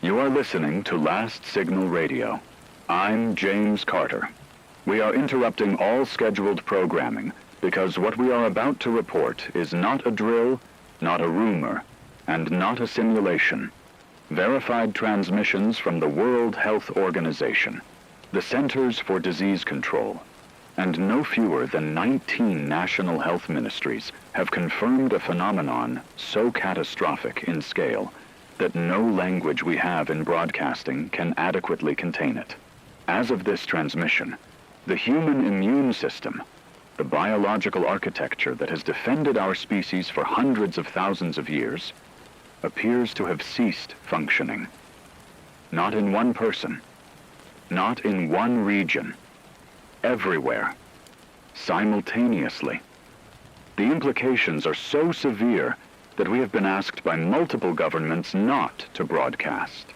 You are listening to Last Signal Radio. I'm James Carter. We are interrupting all scheduled programming because what we are about to report is not a drill, not a rumor, and not a simulation. Verified transmissions from the World Health Organization, the Centers for Disease Control, and no fewer than 19 national health ministries have confirmed a phenomenon so catastrophic in scale that no language we have in broadcasting can adequately contain it. As of this transmission, the human immune system, the biological architecture that has defended our species for hundreds of thousands of years, appears to have ceased functioning. Not in one person, not in one region, everywhere, simultaneously. The implications are so severe that we have been asked by multiple governments not to broadcast.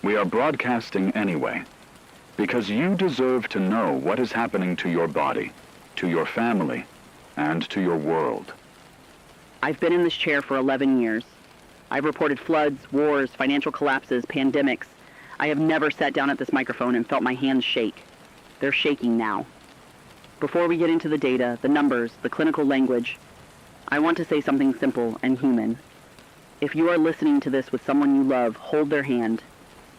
We are broadcasting anyway, because you deserve to know what is happening to your body, to your family, and to your world. I've been in this chair for 11 years. I've reported floods, wars, financial collapses, pandemics. I have never sat down at this microphone and felt my hands shake. They're shaking now. Before we get into the data, the numbers, the clinical language, I want to say something simple and human. If you are listening to this with someone you love, hold their hand.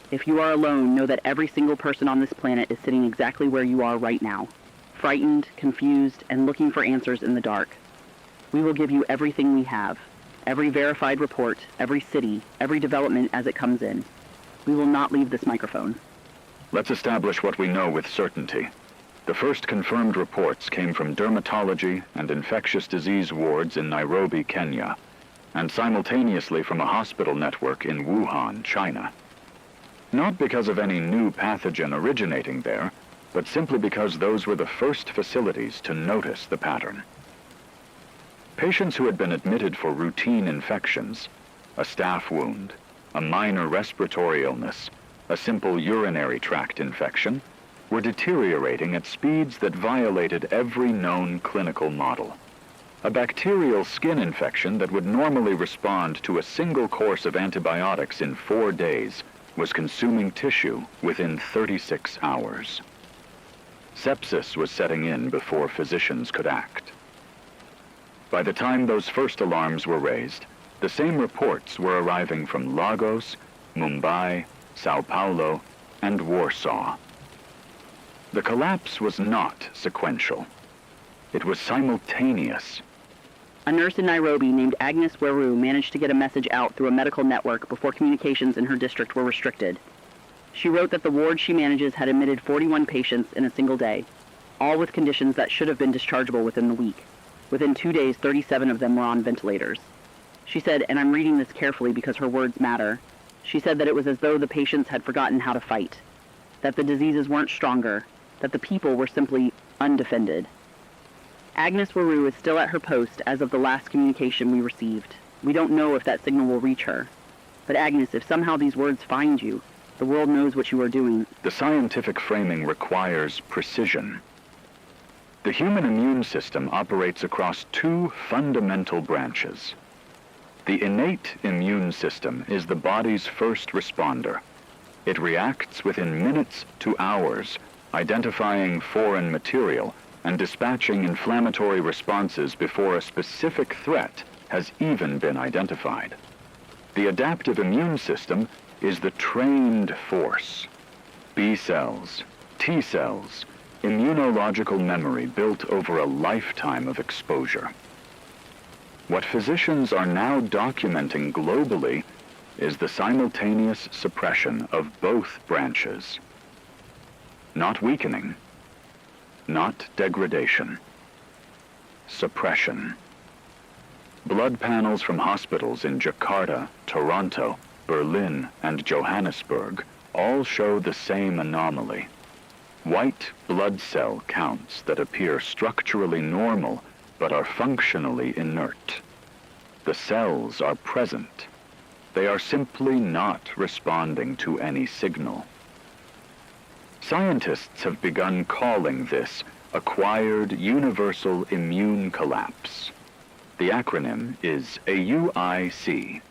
If you are alone, know that every single person on this planet is sitting exactly where you are right now, frightened, confused, and looking for answers in the dark. We will give you everything we have, every verified report, every city, every development as it comes in. We will not leave this microphone. Let's establish what we know with certainty. The first confirmed reports came from dermatology and infectious disease wards in Nairobi, Kenya, and simultaneously from a hospital network in Wuhan, China. Not because of any new pathogen originating there, but simply because those were the first facilities to notice the pattern. Patients who had been admitted for routine infections, a staph wound, a minor respiratory illness, a simple urinary tract infection, were deteriorating at speeds that violated every known clinical model. A bacterial skin infection that would normally respond to a single course of antibiotics in 4 days was consuming tissue within 36 hours. Sepsis was setting in before physicians could act. By the time those first alarms were raised, the same reports were arriving from Lagos, Mumbai, Sao Paulo, and Warsaw. The collapse was not sequential. It was simultaneous. A nurse in Nairobi named Agnes Weru managed to get a message out through a medical network before communications in her district were restricted. She wrote that the ward she manages had admitted 41 patients in a single day, all with conditions that should have been dischargeable within the week. Within 2 days, 37 of them were on ventilators. She said, and I'm reading this carefully because her words matter, she said that it was as though the patients had forgotten how to fight, that the diseases weren't stronger, that the people were simply undefended. Agnes Weru is still at her post as of the last communication we received. We don't know if that signal will reach her. But Agnes, if somehow these words find you, the world knows what you are doing. The scientific framing requires precision. The human immune system operates across two fundamental branches. The innate immune system is the body's first responder. It reacts within minutes to hours, identifying foreign material and dispatching inflammatory responses before a specific threat has even been identified. The adaptive immune system is the trained force. B cells, T cells, immunological memory built over a lifetime of exposure. What physicians are now documenting globally is the simultaneous suppression of both branches. Not weakening, not degradation. Suppression. Blood panels from hospitals in Jakarta, Toronto, Berlin, and Johannesburg all show the same anomaly. White blood cell counts that appear structurally normal but are functionally inert. The cells are present. They are simply not responding to any signal. Scientists have begun calling this acquired universal immune collapse. The acronym is AUIC.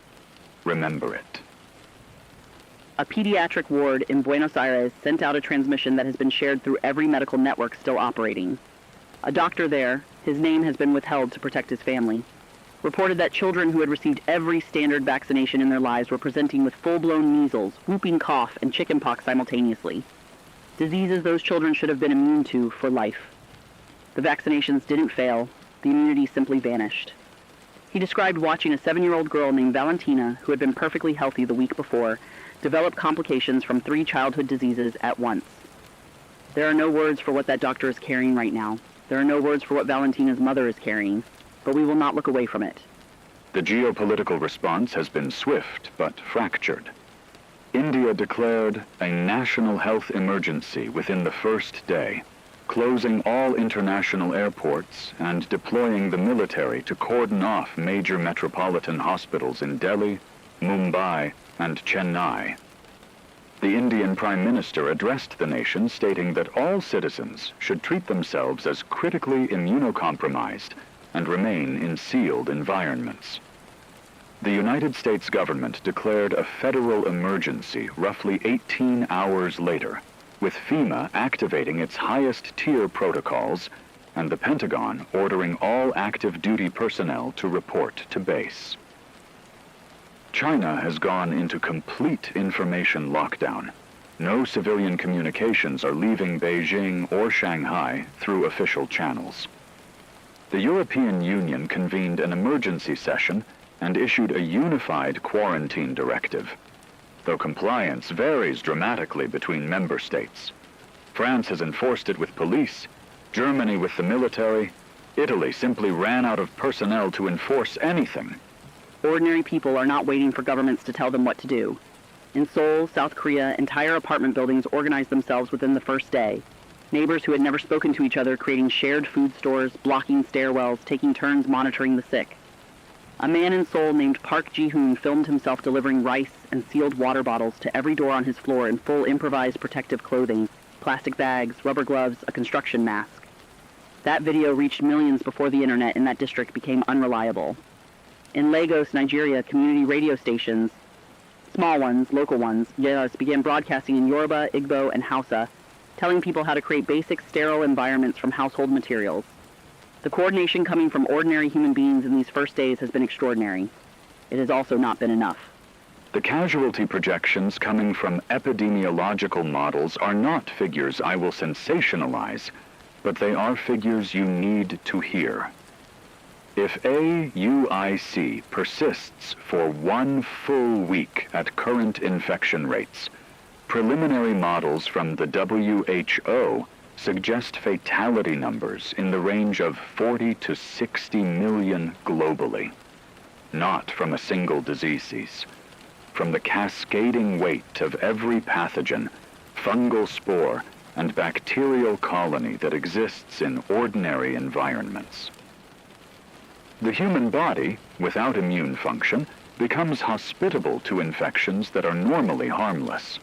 Remember it. A pediatric ward in Buenos Aires sent out a transmission that has been shared through every medical network still operating. A doctor there, his name has been withheld to protect his family, reported that children who had received every standard vaccination in their lives were presenting with full-blown measles, whooping cough, and chickenpox simultaneously. Diseases those children should have been immune to for life. The vaccinations didn't fail. The immunity simply vanished. He described watching a 7-year-old girl named Valentina, who had been perfectly healthy the week before, develop complications from 3 childhood diseases at once. There are no words for what that doctor is carrying right now. There are no words for what Valentina's mother is carrying, but we will not look away from it. The geopolitical response has been swift but fractured. India declared a national health emergency within the first day, closing all international airports and deploying the military to cordon off major metropolitan hospitals in Delhi, Mumbai, and Chennai. The Indian Prime Minister addressed the nation stating that all citizens should treat themselves as critically immunocompromised and remain in sealed environments. The United States government declared a federal emergency roughly 18 hours later, with FEMA activating its highest tier protocols and the Pentagon ordering all active duty personnel to report to base. China has gone into complete information lockdown. No civilian communications are leaving Beijing or Shanghai through official channels. The European Union convened an emergency session and issued a unified quarantine directive, though compliance varies dramatically between member states. France has enforced it with police, Germany with the military. Italy simply ran out of personnel to enforce anything. Ordinary people are not waiting for governments to tell them what to do. In Seoul, South Korea, entire apartment buildings organized themselves within the first day. Neighbors who had never spoken to each other creating shared food stores, blocking stairwells, taking turns monitoring the sick. A man in Seoul named Park Ji-hoon filmed himself delivering rice and sealed water bottles to every door on his floor in full improvised protective clothing, plastic bags, rubber gloves, a construction mask. That video reached millions before the internet in that district became unreliable. In Lagos, Nigeria, community radio stations, small ones, local ones, began broadcasting in Yoruba, Igbo, and Hausa, telling people how to create basic sterile environments from household materials. The coordination coming from ordinary human beings in these first days has been extraordinary. It has also not been enough. The casualty projections coming from epidemiological models are not figures I will sensationalize, but they are figures you need to hear. If AUIC persists for 1 full week at current infection rates, preliminary models from the WHO suggest fatality numbers in the range of 40 to 60 million globally, not from a single disease, from the cascading weight of every pathogen, fungal spore, and bacterial colony that exists in ordinary environments. The human body, without immune function, becomes hospitable to infections that are normally harmless.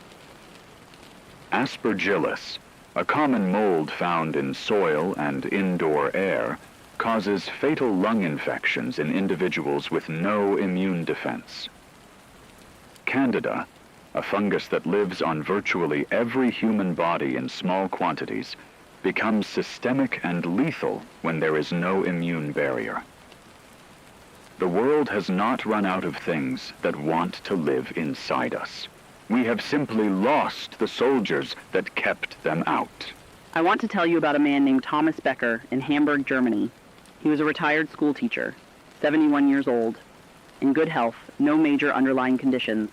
Aspergillus, a common mold found in soil and indoor air, causes fatal lung infections in individuals with no immune defense. Candida, a fungus that lives on virtually every human body in small quantities, becomes systemic and lethal when there is no immune barrier. The world has not run out of things that want to live inside us. We have simply lost the soldiers that kept them out. I want to tell you about a man named Thomas Becker in Hamburg, Germany. He was a retired school teacher, 71 years old, in good health, no major underlying conditions.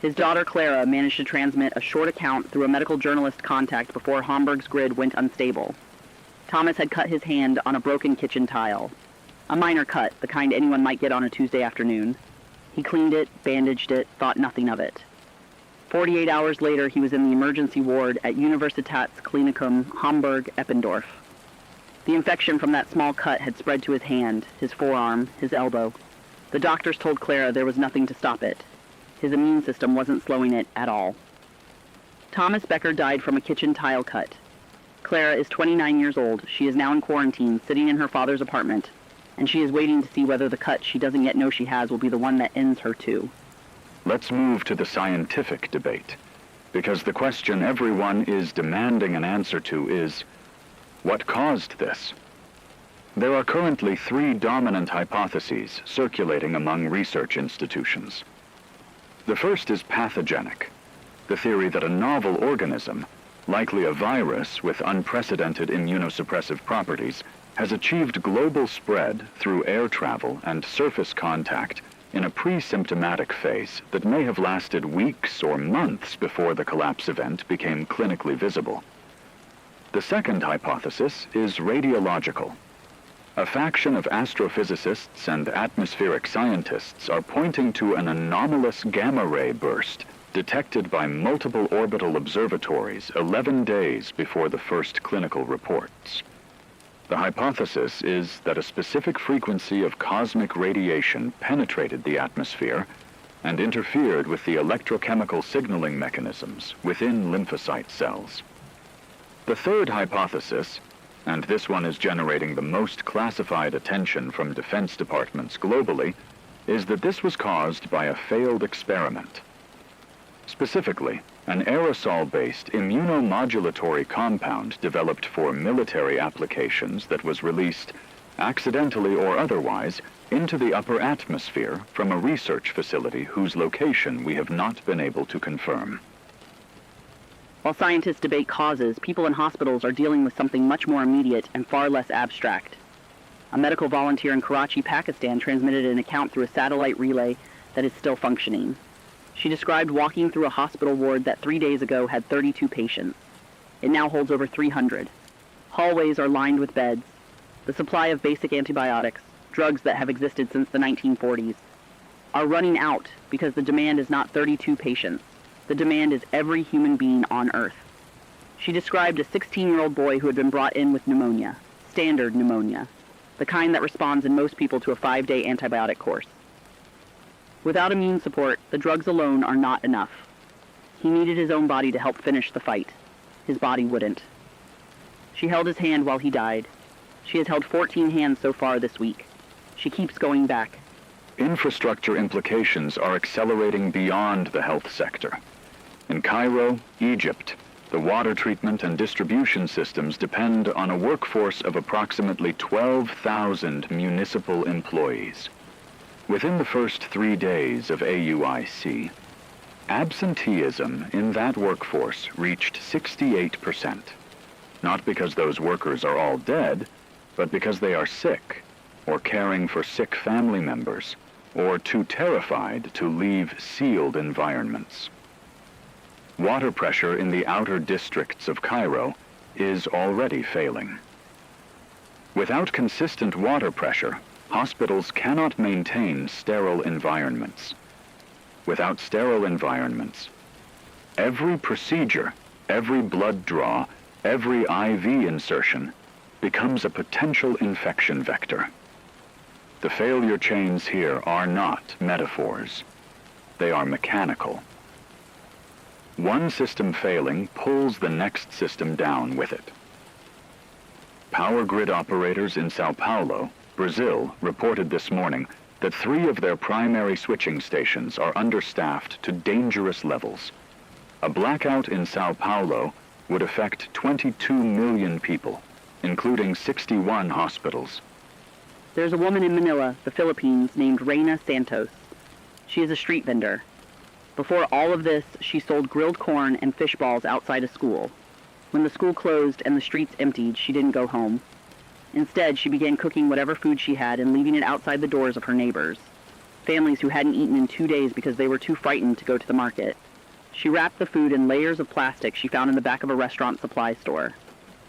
His daughter Clara managed to transmit a short account through a medical journalist contact before Hamburg's grid went unstable. Thomas had cut his hand on a broken kitchen tile. A minor cut, the kind anyone might get on a Tuesday afternoon. He cleaned it, bandaged it, thought nothing of it. 48 hours later, he was in the emergency ward at Universitätsklinikum Hamburg-Eppendorf. The infection from that small cut had spread to his hand, his forearm, his elbow. The doctors told Clara there was nothing to stop it. His immune system wasn't slowing it at all. Thomas Becker died from a kitchen tile cut. Clara is 29 years old. She is now in quarantine, sitting in her father's apartment, and she is waiting to see whether the cut she doesn't yet know she has will be the one that ends her too. let's move to the scientific debate, because the question everyone is demanding an answer to is, what caused this? There are currently 3 dominant hypotheses circulating among research institutions. The first is pathogenic, the theory that a novel organism, likely a virus with unprecedented immunosuppressive properties, has achieved global spread through air travel and surface contact in a pre-symptomatic phase that may have lasted weeks or months before the collapse event became clinically visible. The second hypothesis is radiological. A faction of astrophysicists and atmospheric scientists are pointing to an anomalous gamma-ray burst detected by multiple orbital observatories 11 days before the first clinical reports. The hypothesis is that a specific frequency of cosmic radiation penetrated the atmosphere and interfered with the electrochemical signaling mechanisms within lymphocyte cells. The third hypothesis, and this one is generating the most classified attention from defense departments globally, is that this was caused by a failed experiment. Specifically, an aerosol-based immunomodulatory compound developed for military applications that was released, accidentally or otherwise, into the upper atmosphere from a research facility whose location we have not been able to confirm. While scientists debate causes, people in hospitals are dealing with something much more immediate and far less abstract. A medical volunteer in Karachi, Pakistan, transmitted an account through a satellite relay that is still functioning. She described walking through a hospital ward that 3 days ago had 32 patients. It now holds over 300. Hallways are lined with beds. The supply of basic antibiotics, drugs that have existed since the 1940s, are running out because the demand is not 32 patients. The demand is every human being on Earth. She described a 16-year-old boy who had been brought in with pneumonia, standard pneumonia, the kind that responds in most people to a 5-day antibiotic course. Without immune support, the drugs alone are not enough. He needed his own body to help finish the fight. His body wouldn't. She held his hand while he died. She has held 14 hands so far this week. She keeps going back. Infrastructure implications are accelerating beyond the health sector. In Cairo, Egypt, the water treatment and distribution systems depend on a workforce of approximately 12,000 municipal employees. Within the first 3 days of AUIC, absenteeism in that workforce reached 68%. Not because those workers are all dead, but because they are sick, or caring for sick family members, or too terrified to leave sealed environments. Water pressure in the outer districts of Cairo is already failing. Without consistent water pressure, hospitals cannot maintain sterile environments. Without sterile environments, every procedure, every blood draw, every IV insertion becomes a potential infection vector. The failure chains here are not metaphors. They are mechanical. One system failing pulls the next system down with it. Power grid operators in Sao Paulo, Brazil, reported this morning that 3 of their primary switching stations are understaffed to dangerous levels. A blackout in Sao Paulo would affect 22 million people, including 61 hospitals. There's a woman in Manila, the Philippines, named Reyna Santos. She is a street vendor. Before all of this, she sold grilled corn and fish balls outside a school. When the school closed and the streets emptied, she didn't go home. Instead, she began cooking whatever food she had and leaving it outside the doors of her neighbors, families who hadn't eaten in 2 days because they were too frightened to go to the market. She wrapped the food in layers of plastic she found in the back of a restaurant supply store.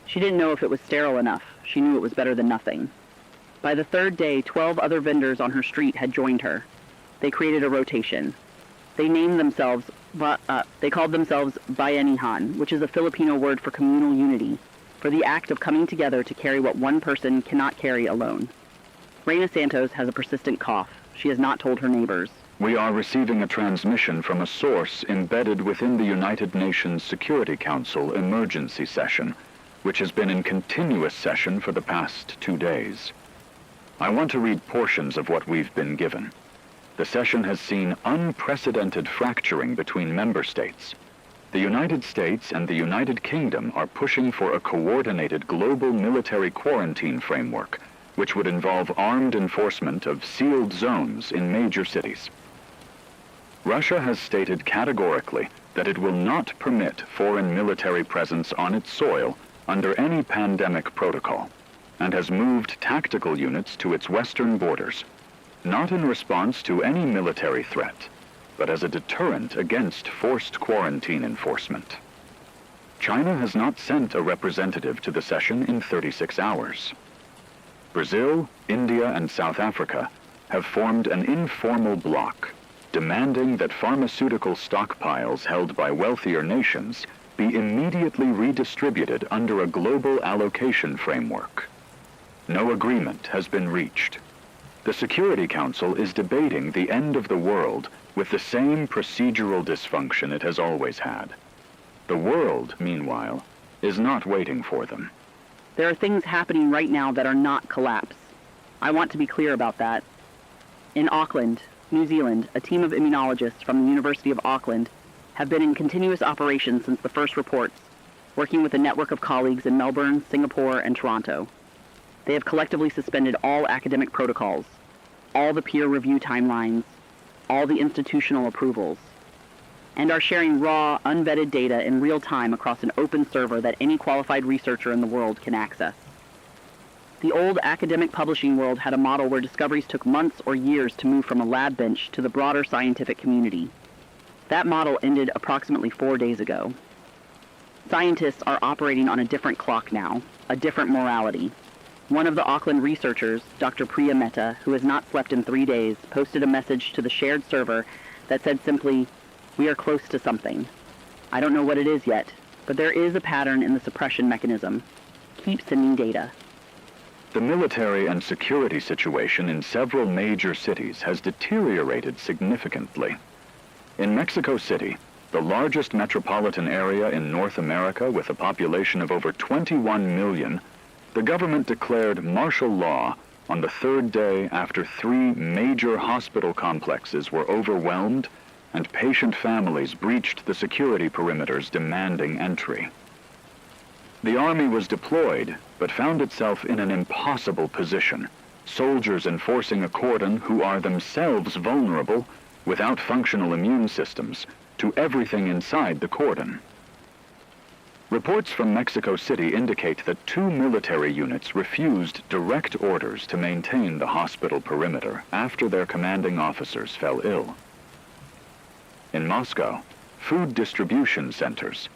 She didn't know if it was sterile enough. She knew it was better than nothing. By the 3rd day, 12 other vendors on her street had joined her. They created a rotation. They named themselves, they called themselves Bayanihan, which is a Filipino word for communal unity, for the act of coming together to carry what one person cannot carry alone. Reyna Santos has a persistent cough. She has not told her neighbors. We are receiving a transmission from a source embedded within the United Nations Security Council emergency session, which has been in continuous session for the past 2 days. I want to read portions of what we've been given. The session has seen unprecedented fracturing between member states. The United States and the United Kingdom are pushing for a coordinated global military quarantine framework, which would involve armed enforcement of sealed zones in major cities. Russia has stated categorically that it will not permit foreign military presence on its soil under any pandemic protocol, and has moved tactical units to its western borders, not in response to any military threat, but as a deterrent against forced quarantine enforcement. China has not sent a representative to the session in 36 hours. Brazil, India, and South Africa have formed an informal bloc, demanding that pharmaceutical stockpiles held by wealthier nations be immediately redistributed under a global allocation framework. No agreement has been reached. The Security Council is debating the end of the world with the same procedural dysfunction it has always had. The world, meanwhile, is not waiting for them. There are things happening right now that are not collapse. I want to be clear about that. In Auckland, New Zealand, a team of immunologists from the University of Auckland have been in continuous operation since the first reports, working with a network of colleagues in Melbourne, Singapore, and Toronto. They have collectively suspended all academic protocols, all the peer review timelines, all the institutional approvals, and are sharing raw, unvetted data in real time across an open server that any qualified researcher in the world can access. The old academic publishing world had a model where discoveries took months or years to move from a lab bench to the broader scientific community. That model ended approximately 4 days ago. Scientists are operating on a different clock now, a different morality. One of the Auckland researchers, Dr. Priya Mehta, who has not slept in 3 days, posted a message to the shared server that said simply, "We are close to something. I don't know what it is yet, but there is a pattern in the suppression mechanism. Keep sending data." The military and security situation in several major cities has deteriorated significantly. In Mexico City, the largest metropolitan area in North America with a population of over 21 million, the government declared martial law on the third day after 3 major hospital complexes were overwhelmed and patient families breached the security perimeters demanding entry. The army was deployed, but found itself in an impossible position, soldiers enforcing a cordon who are themselves vulnerable, without functional immune systems, to everything inside the cordon. Reports from Mexico City indicate that 2 military units refused direct orders to maintain the hospital perimeter after their commanding officers fell ill. In Moscow, food distribution centers,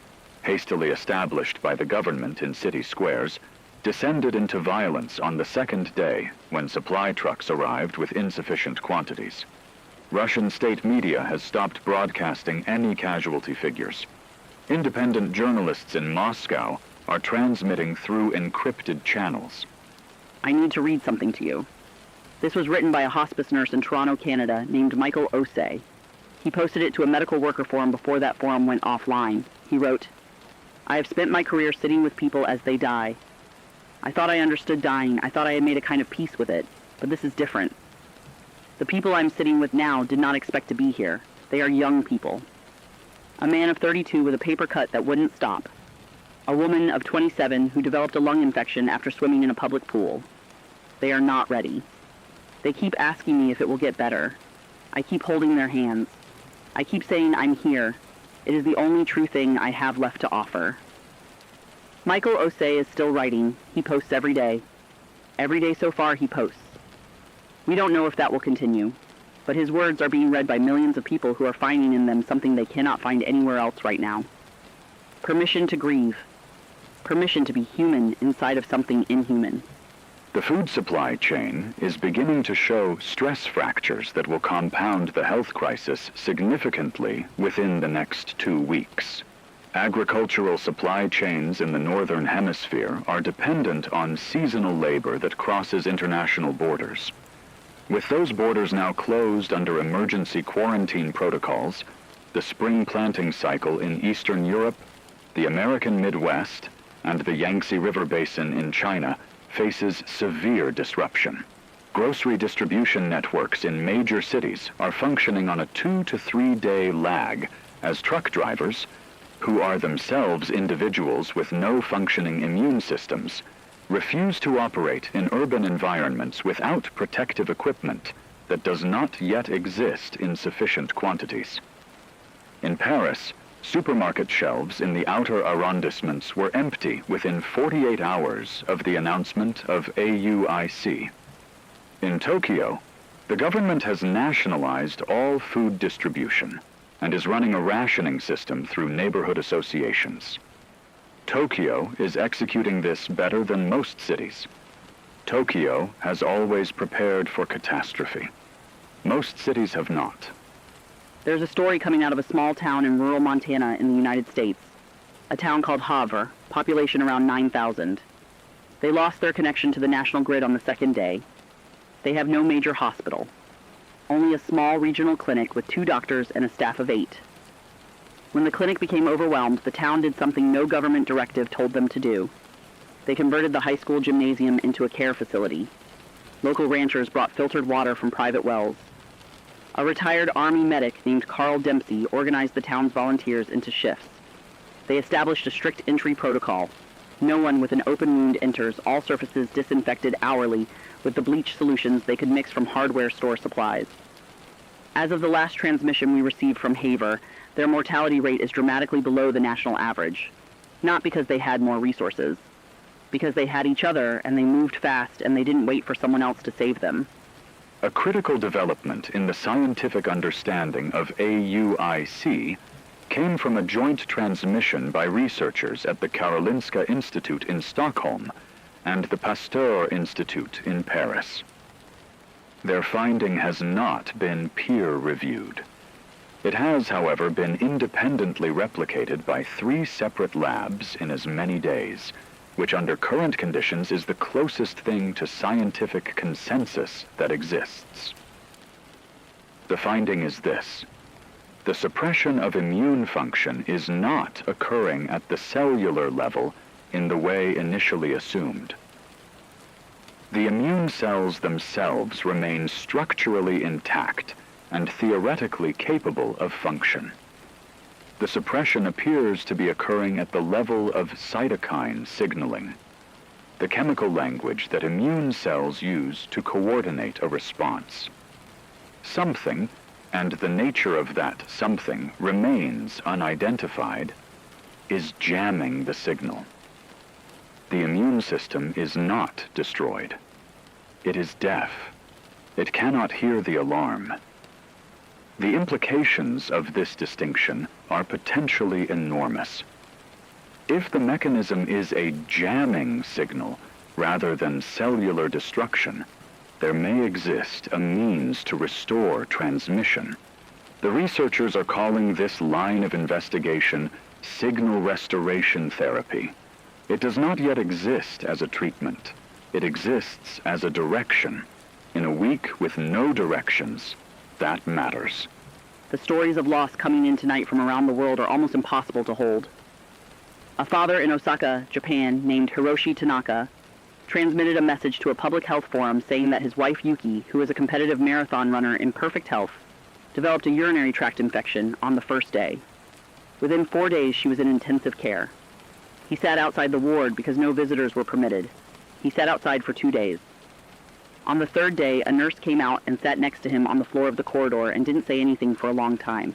hastily established by the government in city squares, descended into violence on the second day when supply trucks arrived with insufficient quantities. Russian state media has stopped broadcasting any casualty figures. Independent journalists in Moscow are transmitting through encrypted channels. I need to read something to you. This was written by a hospice nurse in Toronto, Canada, named Michael Osei. He posted it to a medical worker forum before that forum went offline. He wrote, "I have spent my career sitting with people as they die. I thought I understood dying. I thought I had made a kind of peace with it. But this is different. The people I'm sitting with now did not expect to be here. They are young people. A man of 32 with a paper cut that wouldn't stop. A woman of 27 who developed a lung infection after swimming in a public pool. They are not ready. They keep asking me if it will get better. I keep holding their hands. I keep saying I'm here. It is the only true thing I have left to offer." Michael Osei is still writing. He posts every day. Every day so far he posts. We don't know if that will continue, but his words are being read by millions of people who are finding in them something they cannot find anywhere else right now. Permission to grieve. Permission to be human inside of something inhuman. The food supply chain is beginning to show stress fractures that will compound the health crisis significantly within the next 2 weeks. Agricultural supply chains in the Northern Hemisphere are dependent on seasonal labor that crosses international borders. With those borders now closed under emergency quarantine protocols, the spring planting cycle in Eastern Europe, the American Midwest, and the Yangtze River Basin in China faces severe disruption. grocery distribution networks in major cities are functioning on a 2 to 3 day lag as truck drivers, who are themselves individuals with no functioning immune systems, refuse to operate in urban environments without protective equipment that does not yet exist in sufficient quantities. In Paris, supermarket shelves in the outer arrondissements were empty within 48 hours of the announcement of AUIC. In Tokyo, the government has nationalized all food distribution and is running a rationing system through neighborhood associations. Tokyo is executing this better than most cities. Tokyo has always prepared for catastrophe. Most cities have not. There's a story coming out of a small town in rural Montana in the United States, a town called Havre, population around 9,000. They lost their connection to the national grid on the second day. They have no major hospital, only a small regional clinic with 2 doctors and a staff of 8. When the clinic became overwhelmed, the town did something no government directive told them to do. They converted the high school gymnasium into a care facility. Local ranchers brought filtered water from private wells. A retired Army medic named Carl Dempsey organized the town's volunteers into shifts. They established a strict entry protocol. No one with an open wound enters, all surfaces disinfected hourly with the bleach solutions they could mix from hardware store supplies. As of the last transmission we received from Havre, their mortality rate is dramatically below the national average. Not because they had more resources. Because they had each other, and they moved fast, and they didn't wait for someone else to save them. A critical development in the scientific understanding of AUIC came from a joint transmission by researchers at the Karolinska Institute in Stockholm and the Pasteur Institute in Paris. Their finding has not been peer-reviewed. It has, however, been independently replicated by 3 separate labs in as many days, which under current conditions is the closest thing to scientific consensus that exists. The finding is this: the suppression of immune function is not occurring at the cellular level in the way initially assumed. The immune cells themselves remain structurally intact and theoretically capable of function. The suppression appears to be occurring at the level of cytokine signaling, the chemical language that immune cells use to coordinate a response. Something, and the nature of that something remains unidentified, is jamming the signal. The immune system is not destroyed. It is deaf. It cannot hear the alarm. The implications of this distinction are potentially enormous. If the mechanism is a jamming signal rather than cellular destruction, there may exist a means to restore transmission. The researchers are calling this line of investigation signal restoration therapy. It does not yet exist as a treatment. It exists as a direction. In a week with no directions, that matters. The stories of loss coming in tonight from around the world are almost impossible to hold. A father in Osaka, Japan, named Hiroshi Tanaka, transmitted a message to a public health forum saying that his wife Yuki, who is a competitive marathon runner in perfect health, developed a urinary tract infection on the first day. Within 4 days, she was in intensive care. He sat outside the ward because no visitors were permitted. He sat outside for 2 days. On the 3rd day, a nurse came out and sat next to him on the floor of the corridor and didn't say anything for a long time.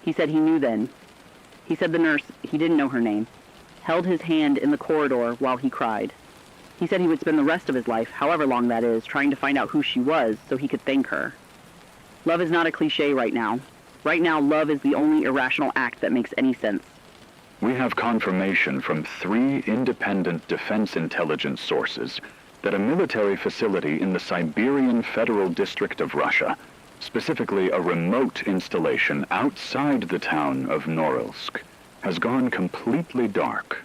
He said he knew then. He said the nurse, he didn't know her name, held his hand in the corridor while he cried. He said he would spend the rest of his life, however long that is, trying to find out who she was so he could thank her. Love is not a cliché right now. Right now, love is the only irrational act that makes any sense. We have confirmation from 3 independent defense intelligence sources that a military facility in the Siberian Federal District of Russia, specifically a remote installation outside the town of Norilsk, has gone completely dark.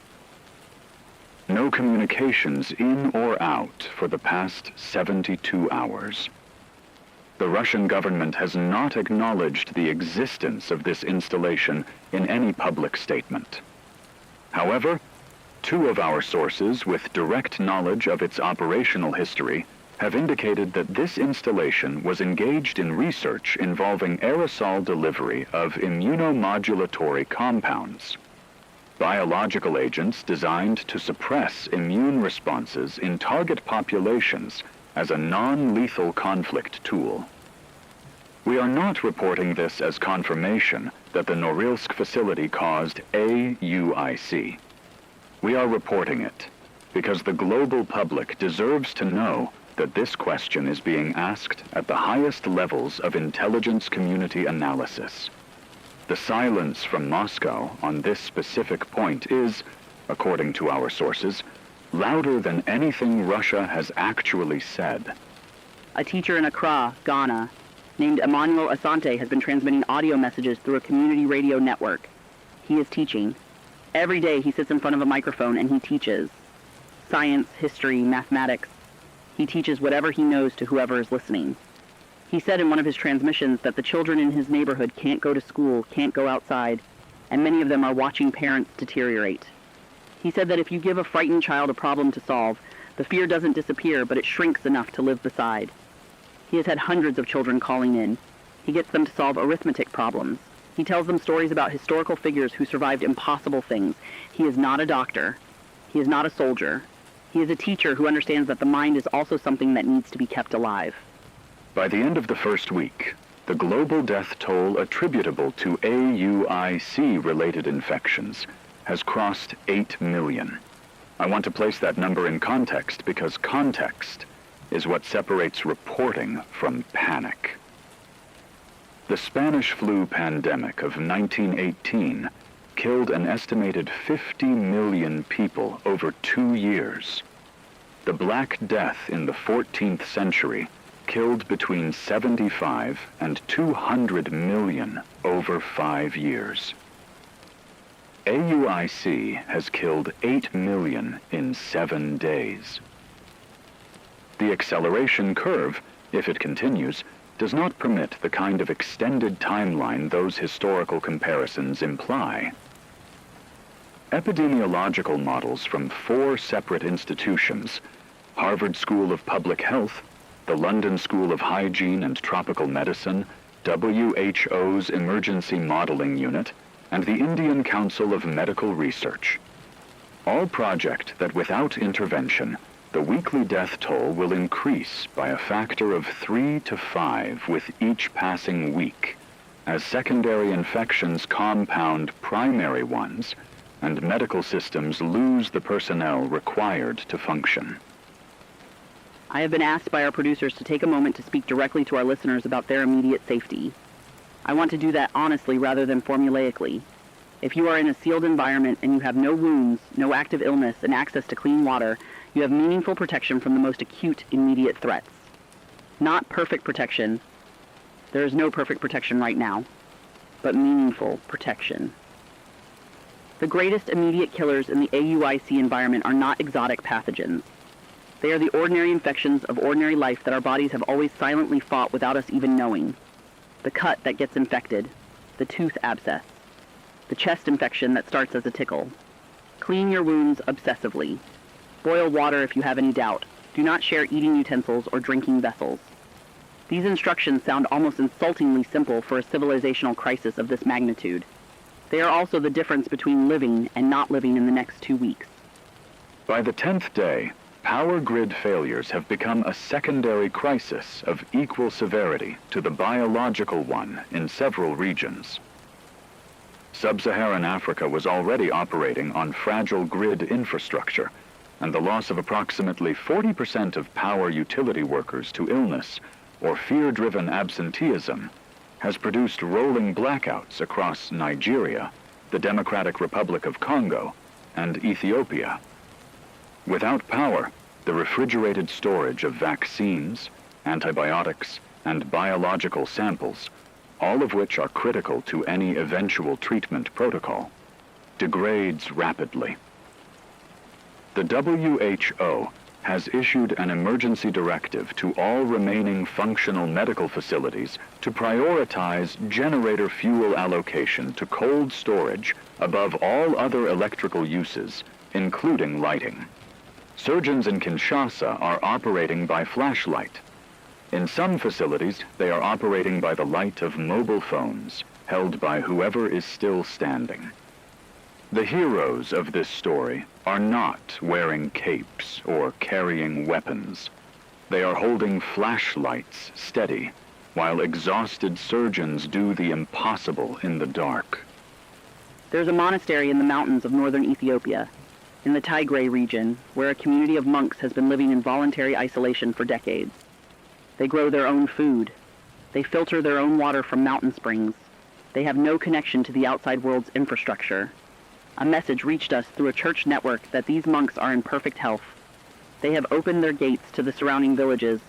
No communications in or out for the past 72 hours. The Russian government has not acknowledged the existence of this installation in any public statement. However, 2 of our sources with direct knowledge of its operational history have indicated that this installation was engaged in research involving aerosol delivery of immunomodulatory compounds, biological agents designed to suppress immune responses in target populations as a non-lethal conflict tool. We are not reporting this as confirmation that the Norilsk facility caused AUIC. We are reporting it because the global public deserves to know that this question is being asked at the highest levels of intelligence community analysis. The silence from Moscow on this specific point is, according to our sources, louder than anything Russia has actually said. A teacher in Accra, Ghana, named Emmanuel Asante has been transmitting audio messages through a community radio network. He is teaching. Every day he sits in front of a microphone and he teaches. Science, history, mathematics. He teaches whatever he knows to whoever is listening. He said in one of his transmissions that the children in his neighborhood can't go to school, can't go outside, and many of them are watching parents deteriorate. He said that if you give a frightened child a problem to solve, the fear doesn't disappear, but it shrinks enough to live beside. He has had hundreds of children calling in. He gets them to solve arithmetic problems. He tells them stories about historical figures who survived impossible things. He is not a doctor. He is not a soldier. He is a teacher who understands that the mind is also something that needs to be kept alive. By the end of the first week, the global death toll attributable to AUIC-related infections has crossed 8 million. I want to place that number in context because context is what separates reporting from panic. The Spanish flu pandemic of 1918 killed an estimated 50 million people over 2 years. The Black Death in the 14th century killed between 75 and 200 million over 5 years. AUIC has killed 8 million in 7 days. The acceleration curve, if it continues, does not permit the kind of extended timeline those historical comparisons imply. Epidemiological models from 4 separate institutions, Harvard School of Public Health, the London School of Hygiene and Tropical Medicine, WHO's Emergency Modeling Unit, and the Indian Council of Medical Research, all project that without intervention, the weekly death toll will increase by a factor of 3 to 5 with each passing week, as secondary infections compound primary ones, and medical systems lose the personnel required to function. I have been asked by our producers to take a moment to speak directly to our listeners about their immediate safety. I want to do that honestly rather than formulaically. If you are in a sealed environment and you have no wounds, no active illness, and access to clean water, you have meaningful protection from the most acute, immediate threats. Not perfect protection. There is no perfect protection right now, but meaningful protection. The greatest immediate killers in the AUIC environment are not exotic pathogens. They are the ordinary infections of ordinary life that our bodies have always silently fought without us even knowing. The cut that gets infected, the tooth abscess, the chest infection that starts as a tickle. Clean your wounds obsessively. Boil water if you have any doubt. Do not share eating utensils or drinking vessels. These instructions sound almost insultingly simple for a civilizational crisis of this magnitude. They are also the difference between living and not living in the next 2 weeks. By the 10th day, power grid failures have become a secondary crisis of equal severity to the biological one in several regions. Sub-Saharan Africa was already operating on fragile grid infrastructure, and the loss of approximately 40% of power utility workers to illness or fear-driven absenteeism has produced rolling blackouts across Nigeria, the Democratic Republic of Congo, and Ethiopia. Without power, the refrigerated storage of vaccines, antibiotics, and biological samples, all of which are critical to any eventual treatment protocol, degrades rapidly. The WHO has issued an emergency directive to all remaining functional medical facilities to prioritize generator fuel allocation to cold storage above all other electrical uses, including lighting. Surgeons in Kinshasa are operating by flashlight. In some facilities, they are operating by the light of mobile phones, held by whoever is still standing. The heroes of this story are not wearing capes or carrying weapons. They are holding flashlights steady, while exhausted surgeons do the impossible in the dark. There's a monastery in the mountains of northern Ethiopia, in the Tigray region, where a community of monks has been living in voluntary isolation for decades. They grow their own food. They filter their own water from mountain springs. They have no connection to the outside world's infrastructure. A message reached us through a church network that these monks are in perfect health. They have opened their gates to the surrounding villages,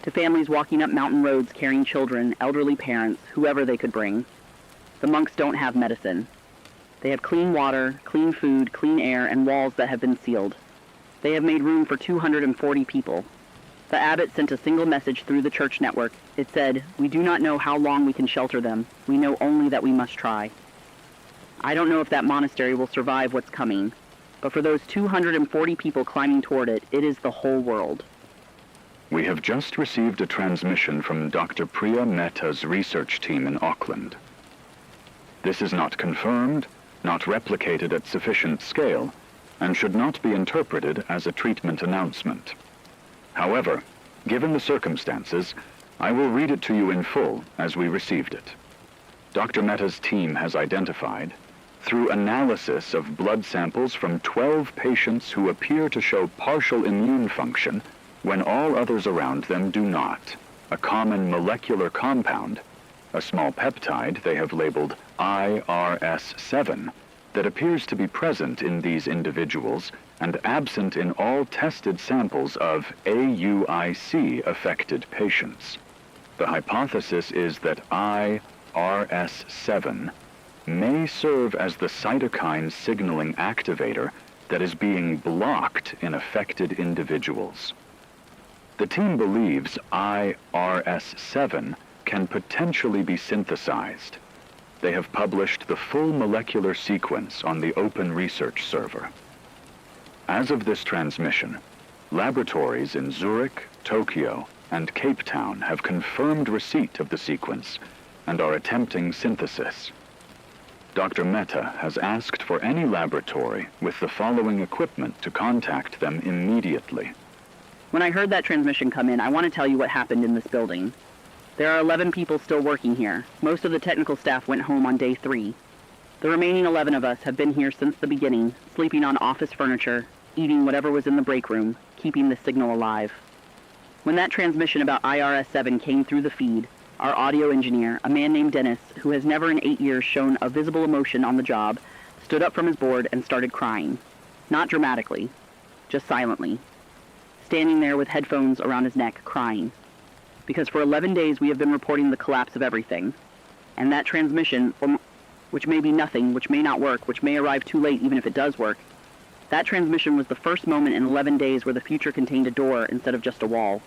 to families walking up mountain roads carrying children, elderly parents, whoever they could bring. The monks don't have medicine. They have clean water, clean food, clean air, and walls that have been sealed. They have made room for 240 people. The abbot sent a single message through the church network. It said, "We do not know how long we can shelter them. We know only that we must try." I don't know if that monastery will survive what's coming, but for those 240 people climbing toward it, it is the whole world. We have just received a transmission from Dr. Priya Mehta's research team in Auckland. This is not confirmed, not replicated at sufficient scale, and should not be interpreted as a treatment announcement. However, given the circumstances, I will read it to you in full as we received it. Dr. Mehta's team has identified, through analysis of blood samples from 12 patients who appear to show partial immune function when all others around them do not, a common molecular compound, a small peptide they have labeled IRS7, that appears to be present in these individuals and absent in all tested samples of AUIC-affected patients. The hypothesis is that IRS7 may serve as the cytokine signaling activator that is being blocked in affected individuals. The team believes IRS7 can potentially be synthesized. They have published the full molecular sequence on the Open Research Server. As of this transmission, laboratories in Zurich, Tokyo, and Cape Town have confirmed receipt of the sequence and are attempting synthesis. Dr. Mehta has asked for any laboratory with the following equipment to contact them immediately. When I heard that transmission come in, I want to tell you what happened in this building. There are 11 people still working here. Most of the technical staff went home on day 3. The remaining 11 of us have been here since the beginning, sleeping on office furniture, eating whatever was in the break room, keeping the signal alive. When that transmission about IRS7 came through the feed, our audio engineer, a man named Dennis, who has never in 8 years shown a visible emotion on the job, stood up from his board and started crying. Not dramatically, just silently. Standing there with headphones around his neck, crying. Because for 11 days we have been reporting the collapse of everything. And that transmission, which may be nothing, which may not work, which may arrive too late even if it does work, that transmission was the first moment in 11 days where the future contained a door instead of just a wall.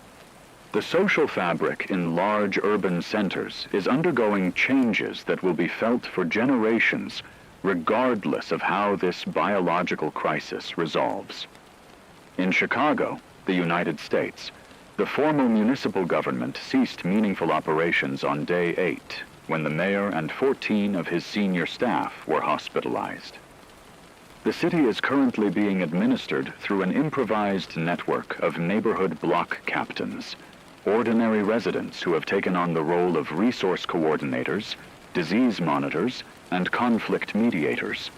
The social fabric in large urban centers is undergoing changes that will be felt for generations, regardless of how this biological crisis resolves. In Chicago, the United States, the formal municipal government ceased meaningful operations on day 8, when the mayor and 14 of his senior staff were hospitalized. The city is currently being administered through an improvised network of neighborhood block captains, ordinary residents who have taken on the role of resource coordinators, disease monitors, and conflict mediators.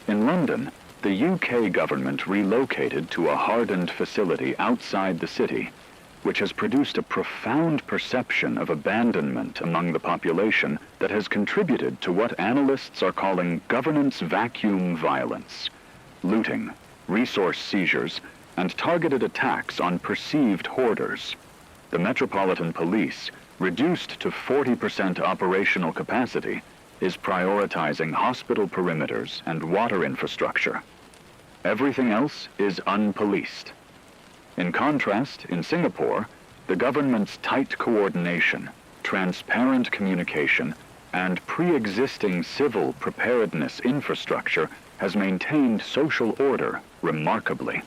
In London, the UK government relocated to a hardened facility outside the city, which has produced a profound perception of abandonment among the population that has contributed to what analysts are calling governance vacuum violence, looting, resource seizures, and targeted attacks on perceived hoarders. The Metropolitan Police, reduced to 40% operational capacity, is prioritizing hospital perimeters and water infrastructure. Everything else is unpoliced. In contrast, in Singapore, the government's tight coordination, transparent communication, and pre-existing civil preparedness infrastructure has maintained social order remarkably.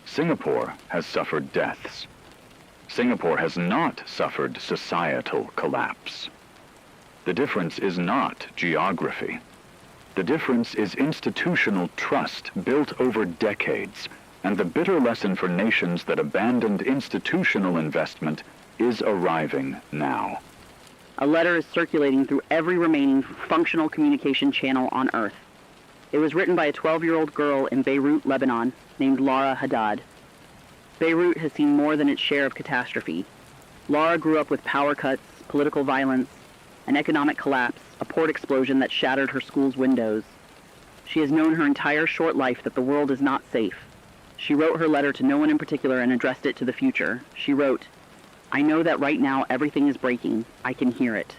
Singapore has suffered deaths. Singapore has not suffered societal collapse. The difference is not geography. The difference is institutional trust built over decades, and the bitter lesson for nations that abandoned institutional investment is arriving now. A letter is circulating through every remaining functional communication channel on Earth. It was written by a 12-year-old girl in Beirut, Lebanon, named Lara Haddad. Beirut has seen more than its share of catastrophe. Lara grew up with power cuts, political violence, an economic collapse, a port explosion that shattered her school's windows. She has known her entire short life that the world is not safe. She wrote her letter to no one in particular and addressed it to the future. She wrote, "I know that right now everything is breaking. I can hear it.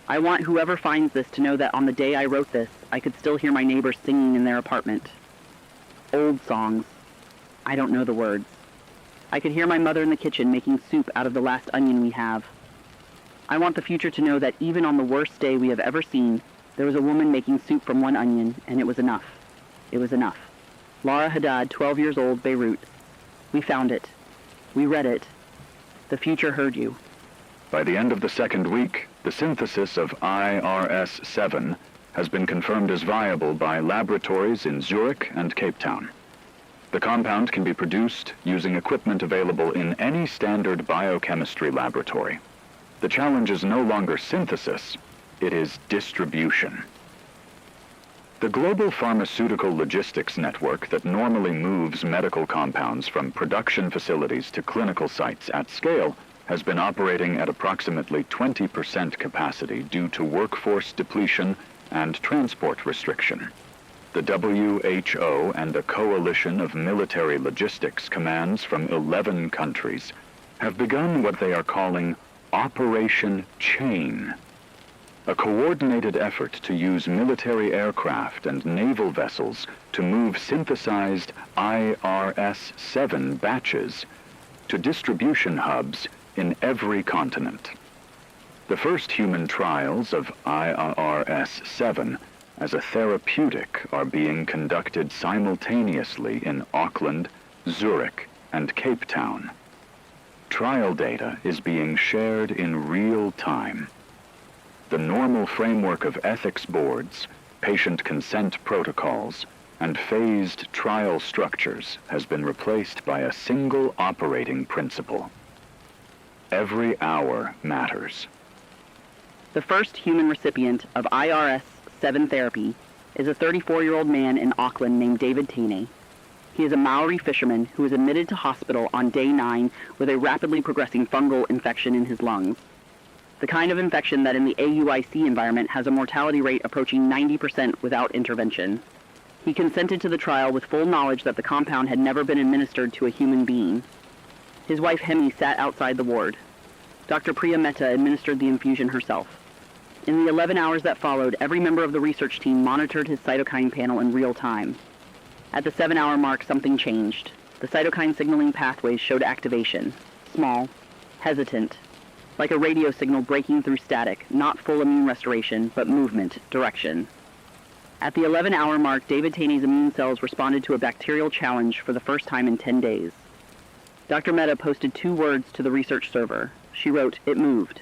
I want whoever finds this to know that on the day I wrote this, I could still hear my neighbors singing in their apartment. Old songs. I don't know the words. I could hear my mother in the kitchen making soup out of the last onion we have. I want the future to know that even on the worst day we have ever seen, there was a woman making soup from one onion, and it was enough. It was enough. Lara Haddad, 12 years old, Beirut. We found it. We read it. The future heard you." By the end of the second week, the synthesis of IRS-7 has been confirmed as viable by laboratories in Zurich and Cape Town. The compound can be produced using equipment available in any standard biochemistry laboratory. The challenge is no longer synthesis, it is distribution. The global pharmaceutical logistics network that normally moves medical compounds from production facilities to clinical sites at scale has been operating at approximately 20% capacity due to workforce depletion and transport restriction. The WHO and a coalition of military logistics commands from 11 countries have begun what they are calling Operation Chain, a coordinated effort to use military aircraft and naval vessels to move synthesized IRS-7 batches to distribution hubs in every continent. The first human trials of IRS-7 as a therapeutic are being conducted simultaneously in Auckland, Zurich, and Cape Town. Trial data is being shared in real time. The normal framework of ethics boards, patient consent protocols, and phased trial structures has been replaced by a single operating principle. Every hour matters. The first human recipient of IRS-7 therapy is a 34-year-old man in Auckland named David Taney. He is a Maori fisherman who was admitted to hospital on day 9 with a rapidly progressing fungal infection in his lungs. The kind of infection that in the AUIC environment has a mortality rate approaching 90% without intervention. He consented to the trial with full knowledge that the compound had never been administered to a human being. His wife Hemi sat outside the ward. Dr. Priya Mehta administered the infusion herself. In the 11 hours that followed, every member of the research team monitored his cytokine panel in real time. At the 7-hour mark, something changed. The cytokine signaling pathways showed activation. Small, hesitant, like a radio signal breaking through static, not full immune restoration, but movement, direction. At the 11-hour mark, David Taney's immune cells responded to a bacterial challenge for the first time in 10 days. Dr. Mehta posted 2 words to the research server. She wrote, "It moved."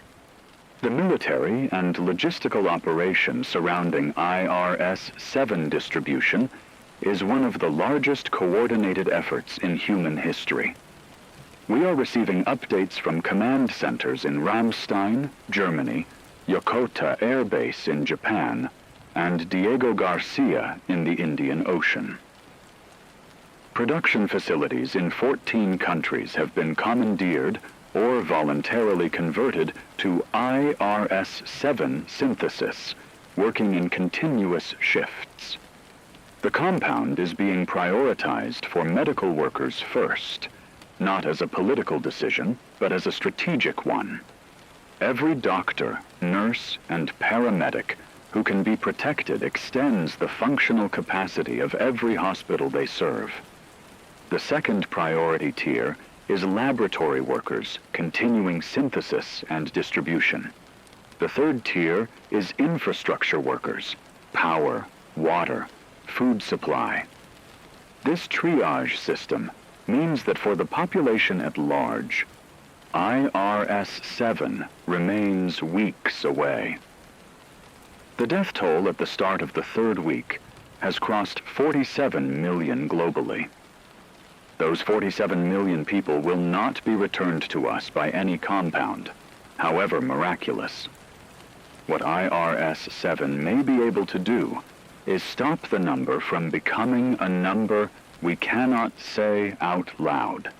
The military and logistical operation surrounding IRS-7 distribution is one of the largest coordinated efforts in human history. We are receiving updates from command centers in Ramstein, Germany, Yokota Air Base in Japan, and Diego Garcia in the Indian Ocean. Production facilities in 14 countries have been commandeered or voluntarily converted to IRS-7 synthesis, working in continuous shifts. The compound is being prioritized for medical workers first, not as a political decision, but as a strategic one. Every doctor, nurse, and paramedic who can be protected extends the functional capacity of every hospital they serve. The second priority tier is laboratory workers continuing synthesis and distribution. The third tier is infrastructure workers, power, water, food supply. This triage system, means that for the population at large, IRS-7 remains weeks away. The death toll at the start of the third week has crossed 47 million globally. Those 47 million people will not be returned to us by any compound, however miraculous. What IRS-7 may be able to do is stop the number from becoming a number we cannot say out loud.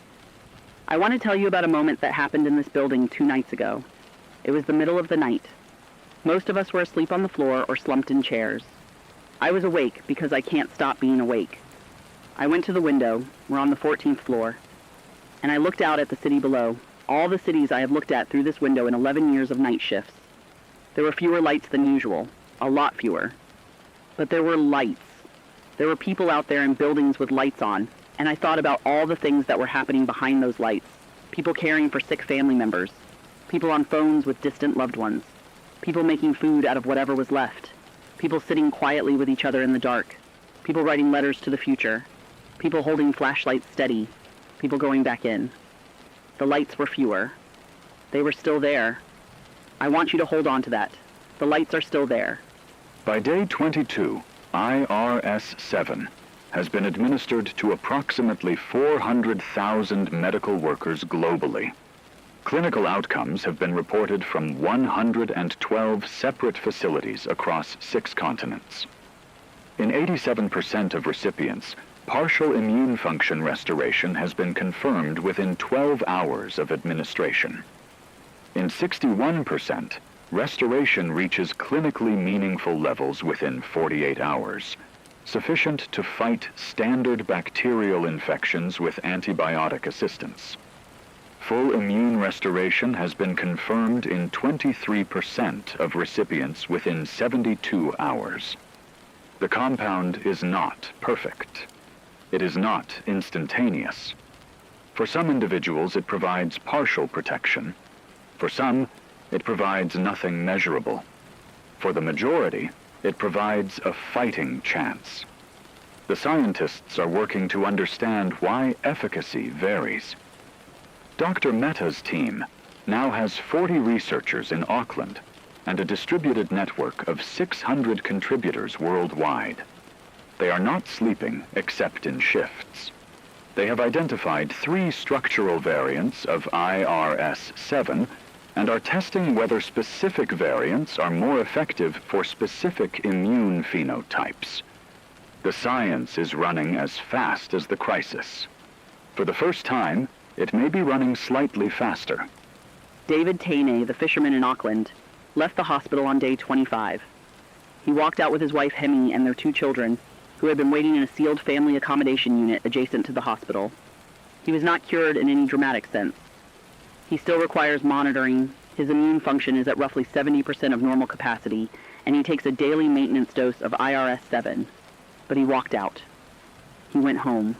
I want to tell you about a moment that happened in this building 2 nights ago. It was the middle of the night. Most of us were asleep on the floor or slumped in chairs. I was awake because I can't stop being awake. I went to the window, we're on the 14th floor, and I looked out at the city below, all the cities I have looked at through this window in 11 years of night shifts. There were fewer lights than usual, a lot fewer. But there were lights. There were people out there in buildings with lights on, and I thought about all the things that were happening behind those lights. People caring for sick family members, people on phones with distant loved ones, people making food out of whatever was left, people sitting quietly with each other in the dark, people writing letters to the future, people holding flashlights steady, people going back in. The lights were fewer. They were still there. I want you to hold on to that. The lights are still there. By day 22, IRS-7 has been administered to approximately 400,000 medical workers globally. Clinical outcomes have been reported from 112 separate facilities across 6 continents. In 87% of recipients, partial immune function restoration has been confirmed within 12 hours of administration. In 61%, restoration reaches clinically meaningful levels within 48 hours, sufficient to fight standard bacterial infections with antibiotic assistance. Full immune restoration has been confirmed in 23% of recipients within 72 hours. The compound is not perfect. It is not instantaneous. For some individuals, it provides partial protection. For some, it provides nothing measurable. For the majority, it provides a fighting chance. The scientists are working to understand why efficacy varies. Dr. Mehta's team now has 40 researchers in Auckland and a distributed network of 600 contributors worldwide. They are not sleeping except in shifts. They have identified 3 structural variants of IRS-7 and are testing whether specific variants are more effective for specific immune phenotypes. The science is running as fast as the crisis. For the first time, it may be running slightly faster. David Tainay, the fisherman in Auckland, left the hospital on day 25. He walked out with his wife Hemi and their 2 children, who had been waiting in a sealed family accommodation unit adjacent to the hospital. He was not cured in any dramatic sense. He still requires monitoring. His immune function is at roughly 70% of normal capacity, and he takes a daily maintenance dose of IRS-7. But he walked out. He went home.